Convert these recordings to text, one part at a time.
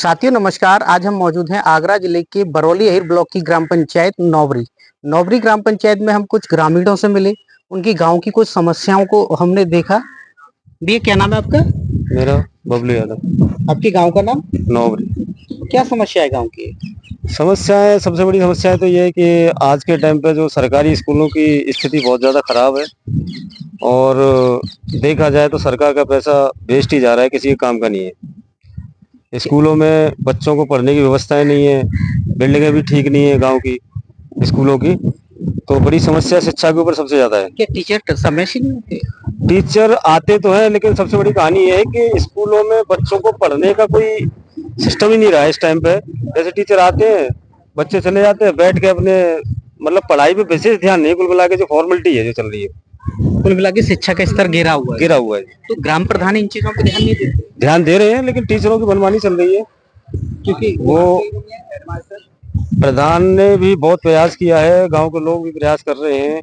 साथियों नमस्कार। आज हम मौजूद हैं आगरा जिले के बरौली अहिर ब्लॉक की ग्राम पंचायत नौवरी। नौवरी ग्राम पंचायत में हम कुछ ग्रामीणों से मिले, उनकी गांव की कुछ समस्याओं को हमने देखा। भैया क्या नाम है आपका? मेरा बबलू यादव। आपके गांव का नाम? नौबरी। क्या समस्या है गांव की? समस्या है, सबसे बड़ी समस्या है तो ये है कि आज के टाइम पे जो सरकारी स्कूलों की स्थिति बहुत ज़्यादा खराब है और देखा जाए तो सरकार का पैसा वेस्ट ही जा रहा है, किसी के काम का नहीं है। स्कूलों में बच्चों को पढ़ने की व्यवस्थाएं नहीं है, बिल्डिंगें भी ठीक नहीं है गांव की स्कूलों की। तो बड़ी समस्या शिक्षा के ऊपर सबसे ज़्यादा है। क्या टीचर समय से नहीं होते? टीचर आते तो हैं, लेकिन सबसे बड़ी कहानी ये है कि स्कूलों में बच्चों को पढ़ने का कोई सिस्टम ही नहीं रहा है इस टाइम पे। जैसे टीचर आते हैं, बच्चे चले जाते हैं, बैठ के अपने मतलब पढ़ाई पे विशेष ध्यान नहीं, कुल मिला के जो फॉर्मेलिटी है जो चल रही है, कुल मिला के शिक्षा का स्तर गिरा हुआ है। गिरा हुआ है। तो ग्राम प्रधान इन चीजों पर ध्यान नहीं देते? ध्यान दे रहे हैं, लेकिन टीचरों की मनमानी चल रही है, क्योंकि वो प्रधान ने भी बहुत प्रयास किया है, गांव के लोग भी प्रयास कर रहे हैं,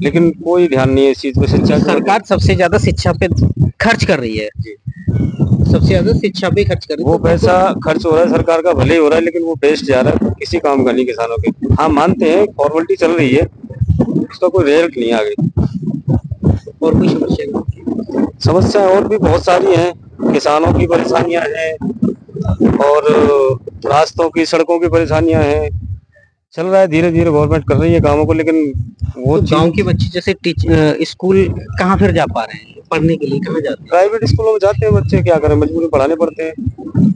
लेकिन कोई ध्यान नहीं है इस चीज पे। शिक्षा सरकार सबसे ज्यादा शिक्षा पे खर्च कर रही है, सबसे ज्यादा शिक्षा पे खर्च कर रही है। वो पैसा खर्च हो रहा है, सरकार का भले ही हो रहा है, लेकिन वो वेस्ट जा रहा है, किसी काम का नहीं किसानों के। हाँ मानते हैं फॉर्मेलिटी चल रही है, उसका कोई रिजल्ट नहीं आगे। और कोई समस्या और भी बहुत सारी हैं, किसानों की परेशानियां हैं और रास्तों की सड़कों की परेशानियां हैं। चल रहा है, धीरे धीरे गवर्नमेंट कर रही है कामों को, लेकिन वो तो गांव के बच्चे जैसे स्कूल कहाँ फिर जा पा रहे हैं पढ़ने के लिए? कहाँ जाते हैं? प्राइवेट स्कूलों में जाते हैं बच्चे, क्या करें, मजबूरी में पढ़ाने पड़ते हैं।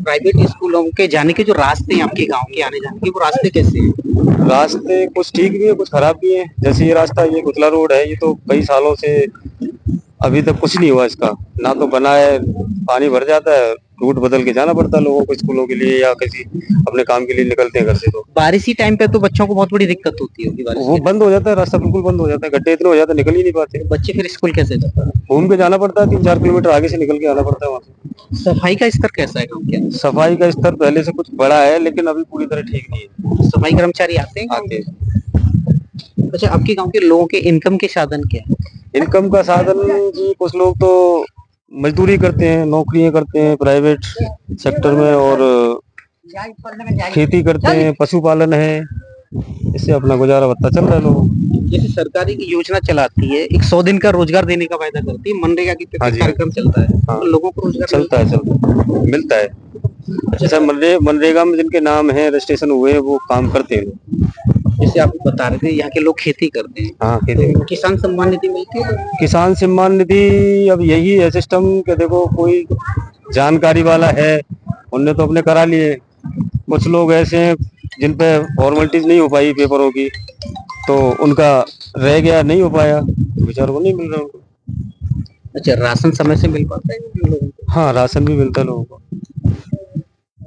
प्राइवेट स्कूलों के जाने के जो रास्ते हैं आपके गांव के आने जाने के, वो रास्ते कैसे हैं? रास्ते कुछ ठीक भी है, कुछ खराब भी है। जैसे ये रास्ता, ये कुतला रोड है, ये तो कई सालों से अभी तक कुछ नहीं हुआ इसका, ना तो बना है, पानी भर जाता है, रूट बदल के जाना पड़ता है लोगों को स्कूलों के लिए या किसी अपने काम के लिए निकलते हैं घर से। तो बारिशी टाइम पे तो बच्चों को बहुत बड़ी दिक्कत होती होगी। वो बंद हो जाता है, रास्ता बिल्कुल बंद हो जाता है, गड्ढे इतने हो जाते हैं, निकल ही नहीं पाते। बच्चे फिर स्कूल कैसे जाते हैं? घूम के जाना पड़ता है, 3-4 किलोमीटर आगे से निकल के आना पड़ता है वहाँ से। सफाई का स्तर कैसा है गाँव के? सफाई का स्तर पहले से कुछ बड़ा है, लेकिन अभी पूरी तरह ठीक नहीं है। सफाई कर्मचारी आते हैं आते हैं। अच्छा, आपके गांव के लोगों के इनकम के साधन क्या है? इनकम का साधन जी, कुछ लोग तो मजदूरी करते हैं, नौकरियां करते हैं प्राइवेट सेक्टर में, और खेती करते हैं, पशुपालन है, इससे अपना गुजारा भत्ता चल रहा है लोगों को। जैसे सरकारी की योजना चलाती है, एक 100 दिन का रोजगार देने का वायदा करती है, मनरेगा की हाँ जी, कार्यक्रम चलता है। हाँ, तो लोगों को रोजगार चलता है, मिलता है। जैसे मनरेगा में जिनके नाम है, रजिस्ट्रेशन हुए हैं, वो काम करते हैं। जैसे आप बता रहे थे यहाँ के लोग खेती करते हैं। हाँ, खेती। तो किसान सम्मान निधि मिलती है? किसान सम्मान निधि अब यही है सिस्टम कि देखो, कोई जानकारी वाला है, उनने तो अपने करा लिए, कुछ लोग ऐसे हैं जिन पे फॉर्मेलिटीज नहीं हो पाई पेपरों की, तो उनका रह गया, नहीं हो पाया, तो बेचारों को नहीं मिल रहा उनको। अच्छा, राशन समय से मिल पाता है लोगों को? हाँ, राशन भी मिलता है लोगों को।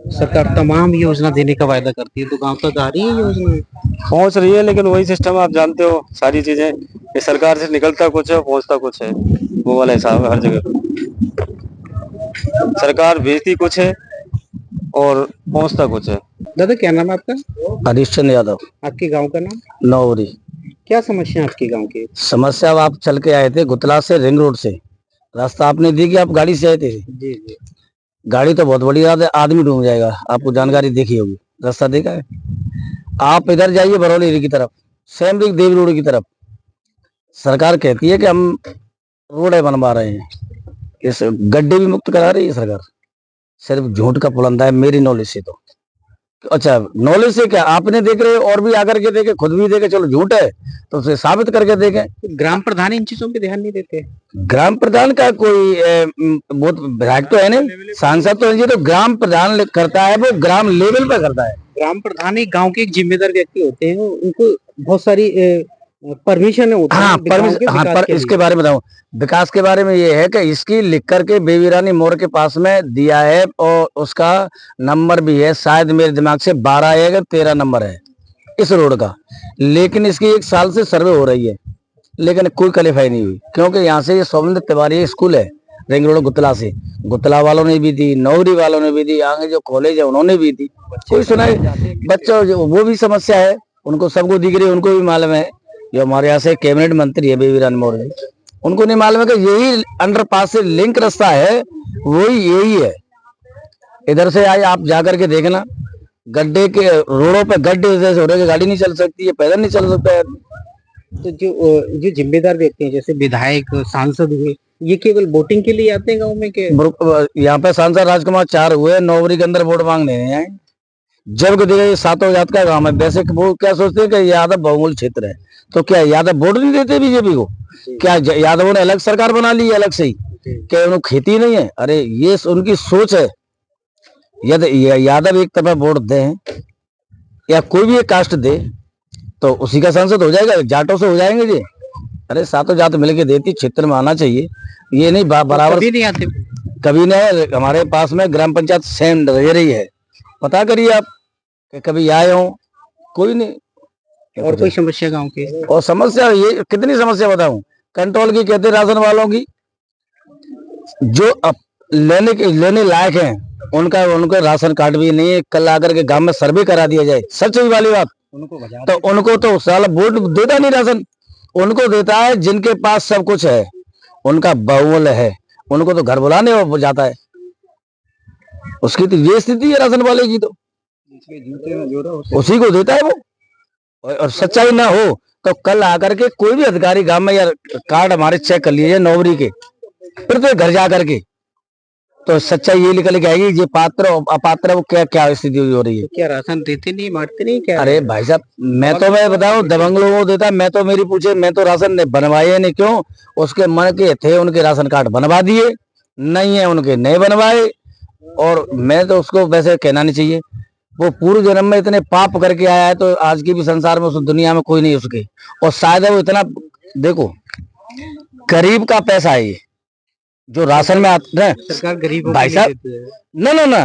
सरकार तमाम योजना देने का वायदा करती है, तो गांव तक आ रही है योजना? पहुंच रही है, लेकिन वही सिस्टम आप जानते हो, सारी चीजें ये सरकार से निकलता कुछ है, पहुंचता कुछ है, वो वाला हिसाब है हर जगह। सरकार भेजती कुछ है और पहुंचता कुछ है। दादा क्या नाम है आपका? हरीशचंद्र यादव। आपके गांव का नाम? नौवरी। क्या समस्या है आपके गांव की? समस्या, अब आप चल के आए थे गुतला से रिंग रोड से, रास्ता आपने दी कि आप गाड़ी से आए थे? जी जी। गाड़ी तो बहुत बड़ी रात है, आदमी डूब जाएगा, आपको जानकारी देखी होगी, रास्ता देखा है? आप इधर जाइए बरौली की तरफ, सेमरिक देवी रोड की तरफ, सरकार कहती है कि हम रोड बनवा रहे हैं, इस गड्ढे भी मुक्त करा रही है सरकार, सिर्फ झूठ का पुलंदा है मेरी नॉलेज से। तो अच्छा, नॉलेज से क्या आपने देख रहे हो, और भी आकर के देखे, खुद भी देखे, चलो झूठ है तो उसे साबित करके देखें। ग्राम प्रधान इन चीजों पे ध्यान नहीं देते? ग्राम प्रधान का कोई बहुत विधायक तो है नहीं, सांसद तो है, तो ग्राम प्रधान करता है, वो ग्राम लेवल पे करता है। ग्राम प्रधान एक गांव के एक जिम्मेदार व्यक्ति होते हैं, उनको बहुत सारी परमिशन होती है। हाँ, परमिशन। हाँ, पर इसके बारे में बताऊं, विकास के बारे में ये है कि इसकी लिख करके बेबी रानी मोड़ के पास में दिया है, और उसका नंबर भी है, शायद मेरे दिमाग से 12 या 13 नंबर है इस रोड का, लेकिन इसकी 1 साल से सर्वे हो रही है, लेकिन कोई क्वालिफाई नहीं हुई, क्योंकि यहाँ से ये सौमिंद्र तिवारी स्कूल है रिंग रोड गुतला से, गुतला वालों ने भी दी, नौरी वालों ने भी दी, आगे जो कॉलेज है उन्होंने भी दी, कोई सुनाए। बच्चों वो भी समस्या है, उनको सबको दिख रही है, उनको भी मालूम है, जो हमारे यहाँ से कैबिनेट मंत्री है बेबी रानी मौर्य जी, उनको नहीं मालूम है कि यही अंडरपास से लिंक रास्ता है, वही यही है, इधर से आए आप जाकर के देखना, गड्ढे के रोडों पे गड्ढे जैसे हो रहे कि गाड़ी नहीं चल सकती है, पैदल नहीं चल सकता है। तो जो जिम्मेदार व्यक्ति हैं जैसे विधायक सांसद हुए, ये केवल वोटिंग के लिए आते हैं गाँव में के? यहाँ पे सांसद राजकुमार 4 हुए, नौवरी के अंदर वोट मांगने नहीं आए। जबकि देखिए ये सातों जात का गांव है, वैसे वो क्या सोचते हैं कि यादव बहुमूल्य क्षेत्र है, तो क्या यादव वोट नहीं देते बीजेपी को? क्या यादवों ने अलग सरकार बना ली है अलग से ही? क्या उन्हें खेती नहीं है? अरे ये उनकी सोच है। यदि यादव एक तरफा वोट दे या कोई भी एक कास्ट दे तो उसी का सांसद हो जाएगा, जाटों से हो जाएंगे जी? अरे सातों जात मिलके देती, क्षेत्र में आना चाहिए, ये नहीं बराबर कभी नहीं आते? कभी नहीं। हमारे पास में ग्राम पंचायत सेम रही है, पता करिए आप कि कभी आए हो, कोई नहीं। और कोई समस्या गांव की? और समस्या ये कितनी समस्या बताऊं, कंट्रोल की कहते राशन वालों की, जो लेने लायक हैं उनका उनका राशन कार्ड भी नहीं है। कल आकर के गांव में सर्वे करा दिया जाए, सच वाली बात, तो उनको तो साला वोट देता नहीं राशन, उनको देता है जिनके पास सब कुछ है, उनका बहुमूल्य है, उनको तो घर बुलाने हो जाता है। उसकी तो ये स्थिति है राशन वाले की, तो उसी को देता है वो। और सच्चाई ना हो तो कल आकर के कोई भी अधिकारी गांव में या कार्ड हमारे चेक कर लीजिए नौकरी के, फिर तो घर जा करके तो सच्चाई ये निकल के आएगी, ये पात्र अपात्र वो क्या क्या स्थिति हो रही है। तो क्या राशन देते नहीं, बांटते नहीं क्या? अरे भाई साहब, मैं बताऊं दबंग लोगों को देता, मैं तो मेरी पूछे, मैं तो राशन बनवाए नहीं, क्यों? उसके मन के थे उनके राशन कार्ड बनवा दिए, नहीं है उनके नहीं बनवाए। और मैं तो उसको वैसे कहना नहीं चाहिए, वो पूर्व जन्म में इतने पाप करके आया है तो आज की भी संसार में उस दुनिया में कोई नहीं उसके। और शायद वो इतना, देखो गरीब का पैसा है ये जो राशन में आता है, सरकार गरीबों भाई साहब ना ना ना,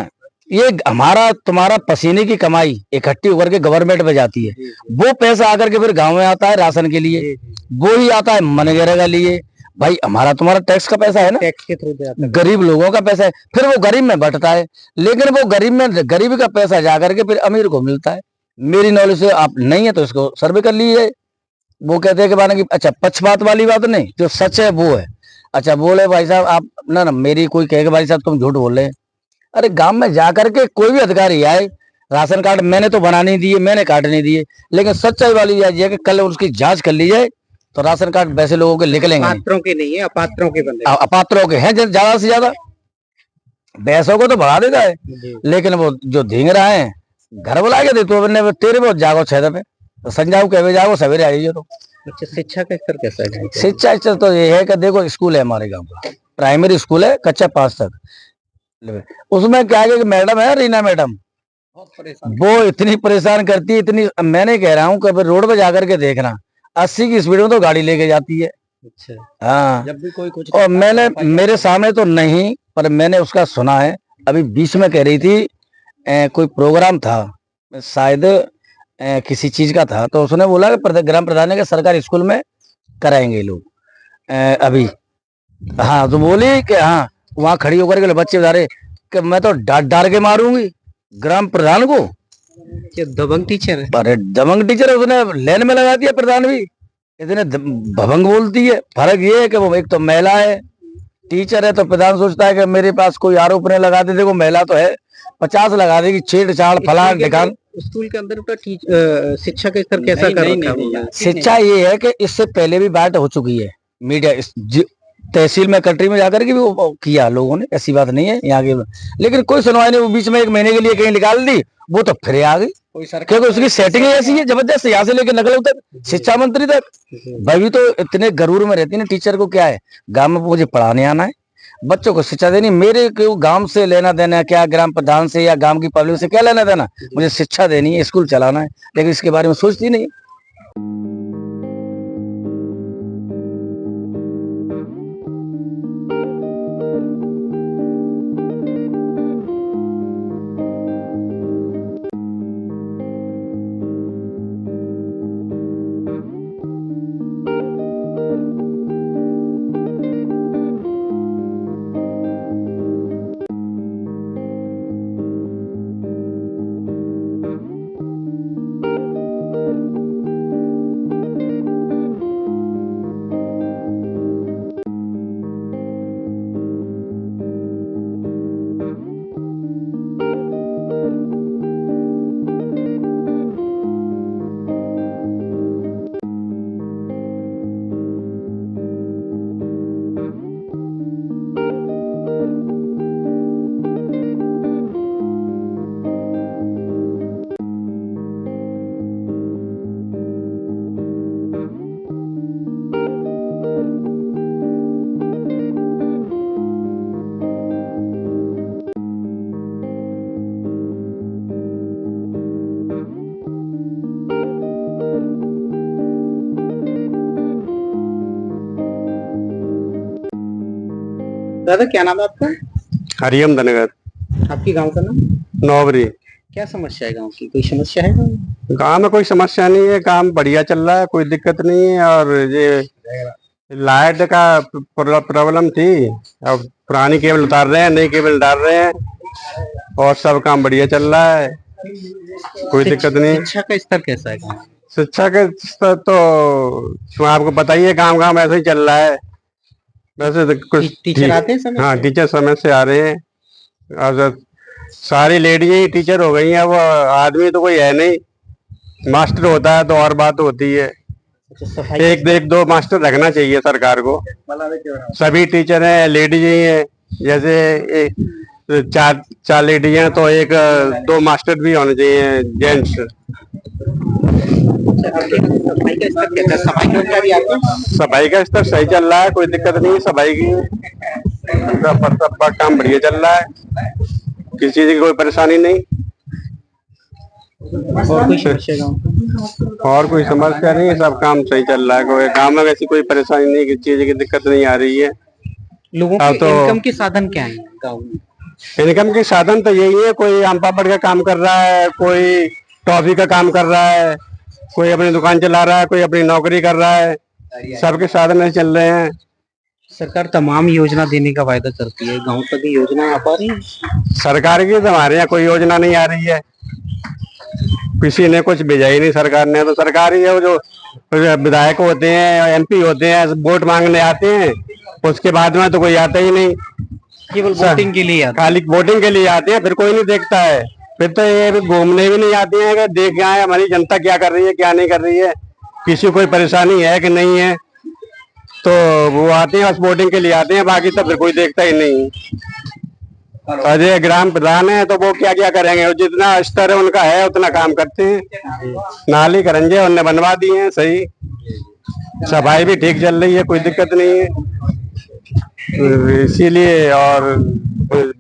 ये हमारा तुम्हारा पसीने की कमाई इकट्ठी होकर के गवर्नमेंट में जाती है, वो पैसा आकर के फिर गांव में आता है राशन के लिए, वो ही आता है मनरेगा के लिए। भाई हमारा तुम्हारा टैक्स का पैसा है ना, टैक्स के थ्रू गरीब लोगों का पैसा है, फिर वो गरीब में बंटता है, लेकिन वो गरीब में गरीबी का पैसा जाकर के फिर अमीर को मिलता है। मेरी नॉलेज से आप नहीं है तो इसको सर्वे कर लीजिए। वो कहते हैं कि माना कि अच्छा पक्षपात वाली बात नहीं, जो सच है वो है। अच्छा बोले भाई साहब आप ना मेरी कोई कहे भाई साहब तुम झूठ बोल रहे हैं, अरे गांव में जाकर के कोई भी अधिकारी आए, राशन कार्ड मैंने तो बना नहीं दिए, मैंने काट नहीं दिए, लेकिन सच्चाई वाली बात यह है कि कल उसकी जांच कर ली जाए तो राशन कार्ड वैसे लोगों के निकलेंगे। पात्रों के नहीं है, अपात्रों के बंदे, अपात्रों के हैं ज्यादा से ज्यादा, भैंसों को तो बढ़ा देता है, लेकिन वो जो धींगरा है घर बुला के देते हो तेरे वो जागो 6 पे तो संजाओ कहे जाओ सवेरे आइए। तो अच्छा शिक्षा का स्तर कैसा है? शिक्षा स्तर तो ये है कि देखो स्कूल है हमारे गांव का, प्राइमरी स्कूल है कक्षा 5 तक, उसमें क्या है कि मैडम है रीना मैडम, वो इतनी परेशान करती है, इतनी, मैंने कह रहा हूँ कि रोड पे जाकर के देखना 80 की स्पीड में तो गाड़ी लेके जाती है। अच्छा हाँ, जब भी कोई कुछ, और मैंने मेरे सामने तो नहीं पर मैंने उसका सुना है, अभी बीच में कह रही थी कोई प्रोग्राम था शायद किसी चीज का था, तो उसने बोला कि ग्राम प्रधान के सरकारी स्कूल में कराएंगे लोग अभी। हाँ तो बोली कि हाँ वहां खड़ी होकर के बच्चे बता रहे कि मैं तो डांट डाल के मारूंगी ग्राम प्रधान को। दबंग टीचर है? अरे दबंग टीचर है, उसने लेन में लगा दिया प्रधान भी, इतने भभंग बोलती है। फर्क ये है कि वो एक तो महिला है, टीचर है, तो प्रधान सोचता है कि मेरे पास कोई आरोप नहीं लगा दे, देखो महिला तो है 50 लगा देगी, छेड़छाड़ फलान ढिकान। स्कूल के अंदर का शिक्षा का स्तर कैसा कर रखा है? शिक्षा ये है कि इससे पहले भी बात हो चुकी है मीडिया तहसील में कटरी में जाकर के भी वो किया लोगों ने, ऐसी बात नहीं है यहाँ के, लेकिन कोई सुनवाई नहीं। वो बीच में 1 महीने के लिए कहीं निकाल दी, वो तो फिर आ गई, क्योंकि उसकी सेटिंग ऐसी है जबरदस्त, यहाँ से लेकर नकल तक शिक्षा मंत्री तक। भाई तो इतने गरूर में रहती है ना, टीचर को क्या है गांव में मुझे पढ़ाने आना है, बच्चों को शिक्षा देनी, मेरे को गांव से लेना देना क्या, ग्राम प्रधान से या गांव की पब्लिक से क्या लेना देना, मुझे शिक्षा देनी है, स्कूल चलाना है, लेकिन इसके बारे में सोचती नहीं। दादा क्या नाम है आपका? हरियम धनगर आपकी गांव का नाम? नौबरी। क्या समस्या है गांव की? कोई समस्या है गाँव में? गाँव में कोई समस्या नहीं है, काम बढ़िया चल रहा है, कोई दिक्कत नहीं है। और ये लाइट का प्रॉब्लम थी, अब पुरानी केबल उतार रहे हैं, नई केबल डाल रहे हैं और सब काम बढ़िया चल रहा है, कोई दिक्कत नहीं। शिक्षा का स्तर कैसा है गाँव में? शिक्षा के स्तर तो आपको पता ही है, काम काम ऐसे ही चल रहा है। वैसे तो कुछ टीचर आते हैं समय हाँ, से? टीचर समय से आ रहे हैं। और सारी लेडीज ही टीचर हो गई हैं, वो आदमी तो कोई है नहीं। मास्टर होता है तो और बात होती है। अच्छा, सफाई एक दो मास्टर रखना चाहिए सरकार को। सभी टीचर हैं, लेडीज ही हैं। जैसे चार लेडीज हैं तो एक दो मास्टर भी होने चाहिए, जेंट्स। सफाई का स्तर कैसा है? सफाई कर्मचारी आते हैं? सफाई का स्तर सही चल रहा है, कोई दिक्कत नहीं है सफाई की। सबका काम बढ़िया चल रहा है, किसी चीज की कोई परेशानी नहीं। और कोई समस्या गाँव में? और कोई समस्या नहीं है, सब काम सही चल रहा है। कोई गाँव में वैसी कोई परेशानी नहीं, किसी चीज की दिक्कत नहीं आ रही है। लोगों के इनकम के साधन क्या है गाँव में? इनकम के साधन तो यही है, कोई आम पापड़ का काम कर रहा है, कोई टॉफी का काम कर रहा है, कोई अपनी दुकान चला रहा है, कोई अपनी नौकरी कर रहा है। सबके साधन ऐसे चल रहे हैं। सरकार तमाम योजना देने का वायदा करती है, गांव तक ये योजना आ पा रही है? सरकार की तो हमारे यहाँ कोई योजना नहीं आ रही है, किसी ने कुछ भेजा ही नहीं सरकार ने। तो सरकार ही है, वो जो विधायक होते हैं, एमपी होते हैं, वोट मांगने आते हैं, उसके बाद में तो कोई आता ही नहीं। केवल वोटिंग के लिए आते खाली वोटिंग के लिए आते हैं, फिर कोई नहीं देखता है। फिर तो ये भी घूमने भी नहीं आते हैं कि देख के आए हमारी जनता क्या कर रही है, क्या नहीं कर रही है, किसी को कोई परेशानी है कि नहीं है। तो वो आते हैं, बस वोटिंग के लिए आते हैं, बाकी तो फिर कोई देखता ही नहीं। और ये ग्राम प्रधान है तो वो क्या क्या करेंगे, जितना स्तर है उनका है उतना काम करते हैं। नाली करंजे उनने बनवा दिए हैं सही, सफाई भी ठीक चल रही है, कोई दिक्कत नहीं है। इसीलिए, और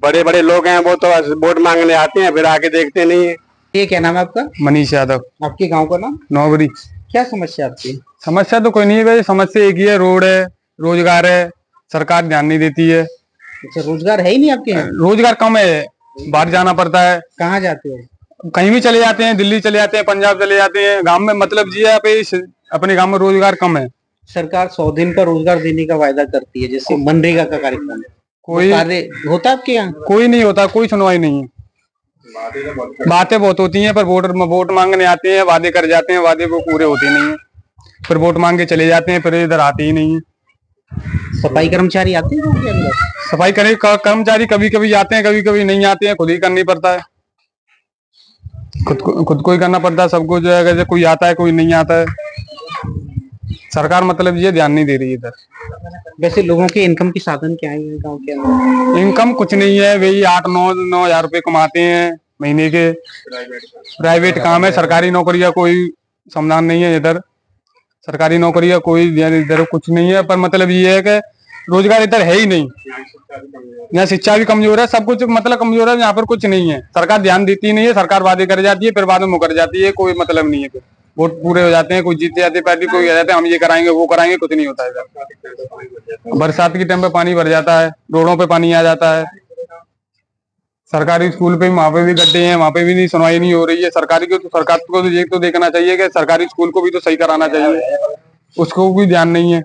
बड़े बड़े लोग हैं वो तो वोट मांगने आते हैं, फिर आके देखते नहीं है। ये क्या नाम है आपका? मनीष यादव। आपके गांव का नाम? नौबरी। क्या समस्या आपकी? समस्या तो कोई नहीं है भाई, समस्या एक ही है, रोड है, रोजगार है, सरकार ध्यान नहीं देती है। अच्छा, रोजगार है ही नहीं आपके यहाँ? रोजगार कम है, बाहर जाना पड़ता है। कहाँ जाते हो? कहीं भी चले जाते हैं, दिल्ली चले जाते हैं, पंजाब चले जाते हैं। गांव में मतलब जी है अपने गांव में रोजगार कम है। सरकार 100 दिन का रोजगार देने का वायदा करती है, जैसे मनरेगा का कार्यक्रम। कोई कार्य होता है आपके यहाँ? कोई नहीं होता, कोई सुनवाई नहीं है। बातें बहुत होती हैं, पर वोट मांगने आते हैं, वादे कर जाते हैं, वादे वो पूरे होते नहीं है। फिर वोट मांग के चले जाते हैं, फिर इधर आते ही नहीं है। सफाई कर्मचारी आते हैं गाँव के अंदर? सफाई कर्मचारी कभी कभी आते हैं, कभी कभी नहीं आते हैं, खुद ही करनी पड़ता है। खुद को ही करना पड़ता है सब कुछ। जैसे कोई आता है, कोई नहीं आता है। सरकार मतलब ये ध्यान नहीं दे रही है इधर। वैसे लोगों के इनकम के साधन क्या है गांव के अंदर? इनकम कुछ नहीं है, वही 8-9 हजार रुपए कमाते हैं महीने के। प्राइवेट काम है, सरकारी नौकरी का कोई समाधान नहीं है इधर। सरकारी नौकरी का कोई इधर कुछ नहीं है, पर मतलब ये है कि रोजगार इधर है ही नहीं। यहाँ शिक्षा भी कमजोर है, सब कुछ मतलब कमजोर है, यहाँ पर कुछ नहीं है। सरकार ध्यान देती नहीं है, सरकार वादे कर जाती है, फिर बाद में मुकर जाती है, कोई मतलब नहीं है। फिर वोट पूरे हो जाते हैं, कोई जीत जाते पार्टी, कोई कह जाते हैं हम ये कराएंगे वो कराएंगे, कुछ नहीं होता इधर। बरसात के टाइम पे पानी भर जाता है, रोडों पे पानी आ जाता है। सरकारी स्कूल पे वहाँ पे भी गड्ढे हैं, वहाँ पे भी नहीं सुनवाई नहीं हो रही है। सरकार को तो ये तो देखना चाहिए कि सरकारी स्कूल को भी तो सही कराना चाहिए, उसको भी ध्यान नहीं है।